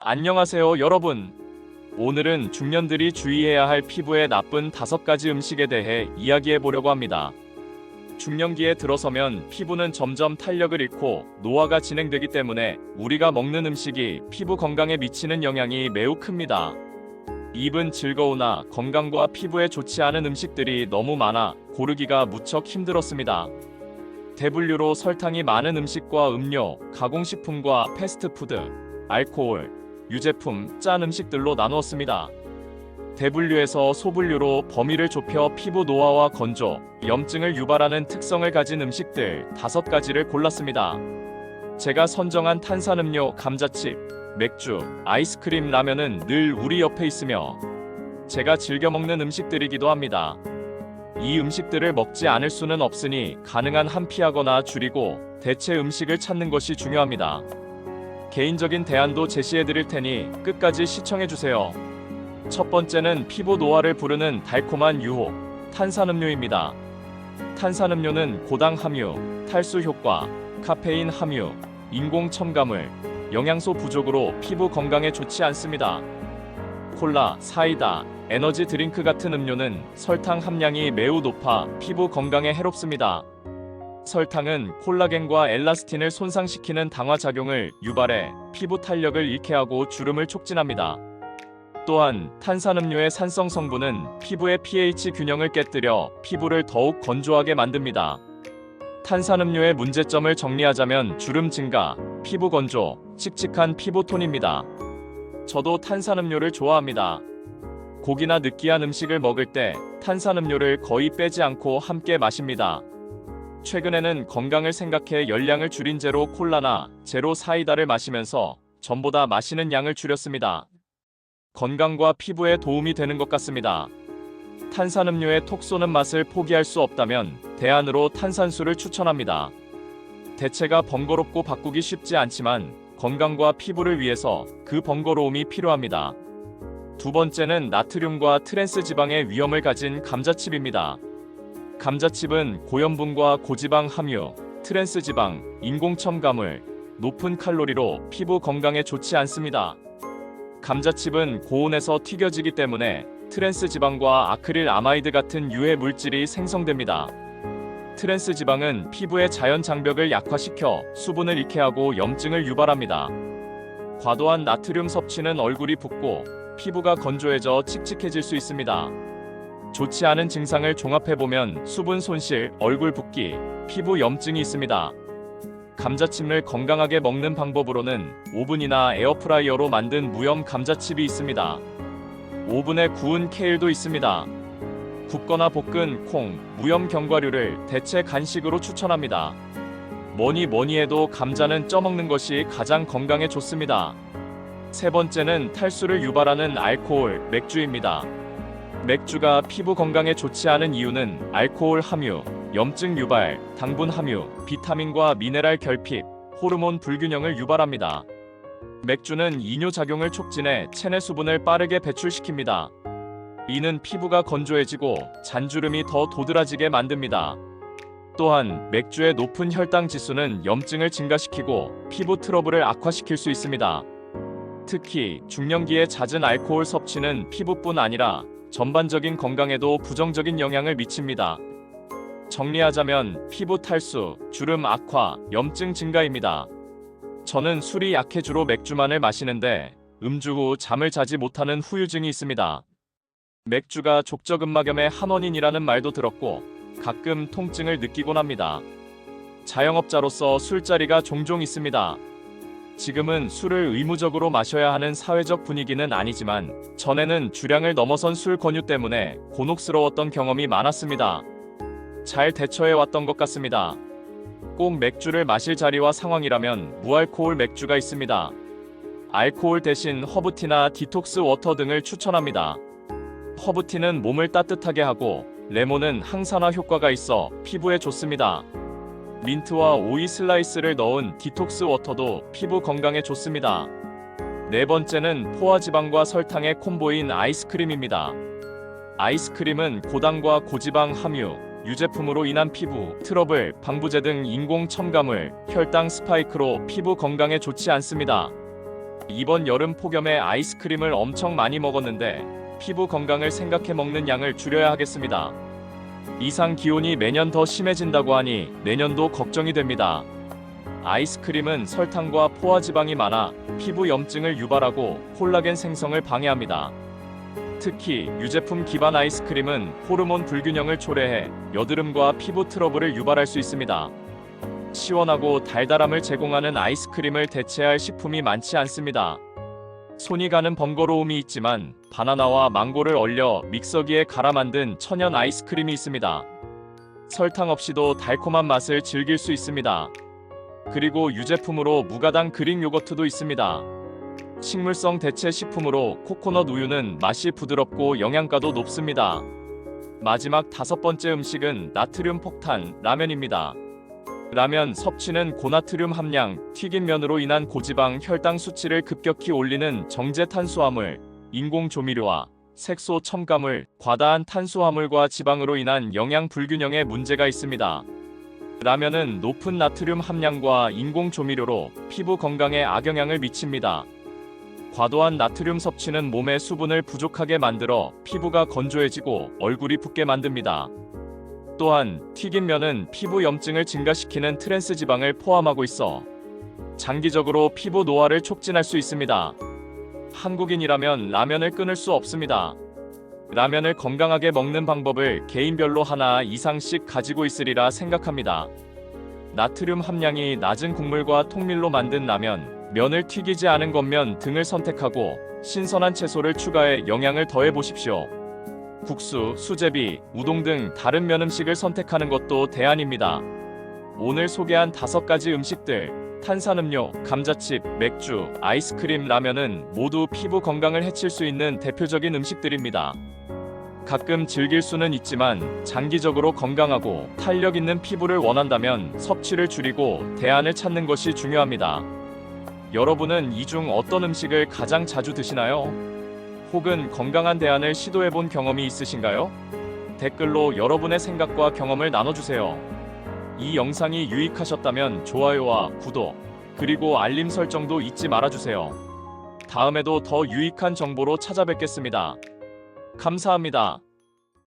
안녕하세요, 여러분. 오늘은 중년들이 주의해야 할 피부에 나쁜 5가지 음식에 대해 이야기해 보려고 합니다. 중년기에 들어서면 피부는 점점 탄력을 잃고 노화가 진행되기 때문에 우리가 먹는 음식이 피부 건강에 미치는 영향이 매우 큽니다. 입은 즐거우나 건강과 피부에 좋지 않은 음식들이 너무 많아 고르기가 무척 힘들었습니다. 대분류로 설탕이 많은 음식과 음료, 가공식품과 패스트푸드, 알코올, 유제품, 짠 음식들로 나누었습니다. 대분류에서 소분류로 범위를 좁혀 피부 노화와 건조, 염증을 유발하는 특성을 가진 음식들 5가지를 골랐습니다. 제가 선정한 탄산음료, 감자칩, 맥주, 아이스크림, 라면은 늘 우리 옆에 있으며 제가 즐겨 먹는 음식들이기도 합니다. 이 음식들을 먹지 않을 수는 없으니 가능한 한 피하거나 줄이고 대체 음식을 찾는 것이 중요합니다. 개인적인 대안도 제시해드릴 테니 끝까지 시청해주세요. 첫 번째는 피부 노화를 부르는 달콤한 유혹, 탄산음료입니다. 탄산음료는 고당 함유, 탈수 효과, 카페인 함유, 인공 첨가물, 영양소 부족으로 피부 건강에 좋지 않습니다. 콜라, 사이다, 에너지 드링크 같은 음료는 설탕 함량이 매우 높아 피부 건강에 해롭습니다. 설탕은 콜라겐과 엘라스틴을 손상시키는 당화 작용을 유발해 피부 탄력을 잃게 하고 주름을 촉진합니다. 또한 탄산음료의 산성 성분은 피부의 pH 균형을 깨뜨려 피부를 더욱 건조하게 만듭니다. 탄산음료의 문제점을 정리하자면 주름 증가, 피부 건조, 칙칙한 피부톤입니다. 저도 탄산음료를 좋아합니다. 고기나 느끼한 음식을 먹을 때 탄산음료를 거의 빼지 않고 함께 마십니다. 최근에는 건강을 생각해 열량을 줄인 제로 콜라나 제로 사이다를 마시면서 전보다 마시는 양을 줄였습니다. 건강과 피부에 도움이 되는 것 같습니다. 탄산음료의 톡 쏘는 맛을 포기할 수 없다면 대안으로 탄산수를 추천합니다. 대체가 번거롭고 바꾸기 쉽지 않지만 건강과 피부를 위해서 그 번거로움이 필요합니다. 두 번째는 나트륨과 트랜스 지방의 위험을 가진 감자칩입니다. 감자칩은 고염분과 고지방 함유, 트랜스 지방, 인공 첨가물, 높은 칼로리로 피부 건강에 좋지 않습니다. 감자칩은 고온에서 튀겨지기 때문에 트랜스 지방과 아크릴 아마이드 같은 유해 물질이 생성됩니다. 트랜스 지방은 피부의 자연 장벽을 약화시켜 수분을 잃게 하고 염증을 유발합니다. 과도한 나트륨 섭취는 얼굴이 붓고 피부가 건조해져 칙칙해질 수 있습니다. 좋지 않은 증상을 종합해보면 수분 손실, 얼굴 붓기, 피부 염증이 있습니다. 감자칩을 건강하게 먹는 방법으로는 오븐이나 에어프라이어로 만든 무염 감자칩이 있습니다. 오븐에 구운 케일도 있습니다. 굽거나 볶은 콩, 무염 견과류를 대체 간식으로 추천합니다. 뭐니 해도 감자는 쪄먹는 것이 가장 건강에 좋습니다. 세 번째는 탈수를 유발하는 알코올, 맥주입니다. 맥주가 피부 건강에 좋지 않은 이유는 알코올 함유, 염증 유발, 당분 함유, 비타민과 미네랄 결핍, 호르몬 불균형을 유발합니다. 맥주는 이뇨작용을 촉진해 체내 수분을 빠르게 배출시킵니다. 이는 피부가 건조해지고 잔주름이 더 도드라지게 만듭니다. 또한 맥주의 높은 혈당 지수는 염증을 증가시키고 피부 트러블을 악화시킬 수 있습니다. 특히 중년기의 잦은 알코올 섭취는 피부뿐 아니라 전반적인 건강에도 부정적인 영향을 미칩니다. 정리하자면 피부 탈수, 주름 악화, 염증 증가입니다. 저는 술이 약해 주로 맥주만을 마시는데 음주 후 잠을 자지 못하는 후유증이 있습니다. 맥주가 족저근막염의 한 원인이라는 말도 들었고 가끔 통증을 느끼곤 합니다. 자영업자로서 술자리가 종종 있습니다. 지금은 술을 의무적으로 마셔야 하는 사회적 분위기는 아니지만 전에는 주량을 넘어선 술 권유 때문에 곤혹스러웠던 경험이 많았습니다. 잘 대처해왔던 것 같습니다. 꼭 맥주를 마실 자리와 상황이라면 무알코올 맥주가 있습니다. 알코올 대신 허브티나 디톡스 워터 등을 추천합니다. 허브티는 몸을 따뜻하게 하고 레몬은 항산화 효과가 있어 피부에 좋습니다. 민트와 오이 슬라이스를 넣은 디톡스 워터도 피부 건강에 좋습니다. 네 번째는 포화지방과 설탕의 콤보인 아이스크림입니다. 아이스크림은 고당과 고지방 함유, 유제품으로 인한 피부 트러블, 방부제 등 인공 첨가물, 혈당 스파이크로 피부 건강에 좋지 않습니다. 이번 여름 폭염에 아이스크림을 엄청 많이 먹었는데 피부 건강을 생각해 먹는 양을 줄여야 하겠습니다. 이상 기온이 매년 더 심해진다고 하니 내년도 걱정이 됩니다. 아이스크림은 설탕과 포화지방이 많아 피부 염증을 유발하고 콜라겐 생성을 방해합니다. 특히 유제품 기반 아이스크림은 호르몬 불균형을 초래해 여드름과 피부 트러블을 유발할 수 있습니다. 시원하고 달달함을 제공하는 아이스크림을 대체할 식품이 많지 않습니다. 손이 가는 번거로움이 있지만 바나나와 망고를 얼려 믹서기에 갈아 만든 천연 아이스크림이 있습니다. 설탕 없이도 달콤한 맛을 즐길 수 있습니다. 그리고 유제품으로 무가당 그릭 요거트도 있습니다. 식물성 대체 식품으로 코코넛 우유는 맛이 부드럽고 영양가도 높습니다. 마지막 5번째 음식은 나트륨 폭탄 라면입니다. 라면 섭취는 고나트륨 함량, 튀긴 면으로 인한 고지방 혈당 수치를 급격히 올리는 정제 탄수화물, 인공 조미료와 색소 첨가물, 과다한 탄수화물과 지방으로 인한 영양 불균형에 문제가 있습니다. 라면은 높은 나트륨 함량과 인공 조미료로 피부 건강에 악영향을 미칩니다. 과도한 나트륨 섭취는 몸의 수분을 부족하게 만들어 피부가 건조해지고 얼굴이 붓게 만듭니다. 또한 튀긴 면은 피부 염증을 증가시키는 트랜스 지방을 포함하고 있어 장기적으로 피부 노화를 촉진할 수 있습니다. 한국인이라면 라면을 끊을 수 없습니다. 라면을 건강하게 먹는 방법을 개인별로 하나 이상씩 가지고 있으리라 생각합니다. 나트륨 함량이 낮은 국물과 통밀로 만든 라면, 면을 튀기지 않은 겉면 등을 선택하고 신선한 채소를 추가해 영양을 더해 보십시오. 국수, 수제비, 우동 등 다른 면 음식을 선택하는 것도 대안입니다. 오늘 소개한 5가지 음식들, 탄산음료, 감자칩, 맥주, 아이스크림, 라면은 모두 피부 건강을 해칠 수 있는 대표적인 음식들입니다. 가끔 즐길 수는 있지만 장기적으로 건강하고 탄력 있는 피부를 원한다면 섭취를 줄이고 대안을 찾는 것이 중요합니다. 여러분은 이 중 어떤 음식을 가장 자주 드시나요? 혹은 건강한 대안을 시도해본 경험이 있으신가요? 댓글로 여러분의 생각과 경험을 나눠주세요. 이 영상이 유익하셨다면 좋아요와 구독, 그리고 알림 설정도 잊지 말아주세요. 다음에도 더 유익한 정보로 찾아뵙겠습니다. 감사합니다.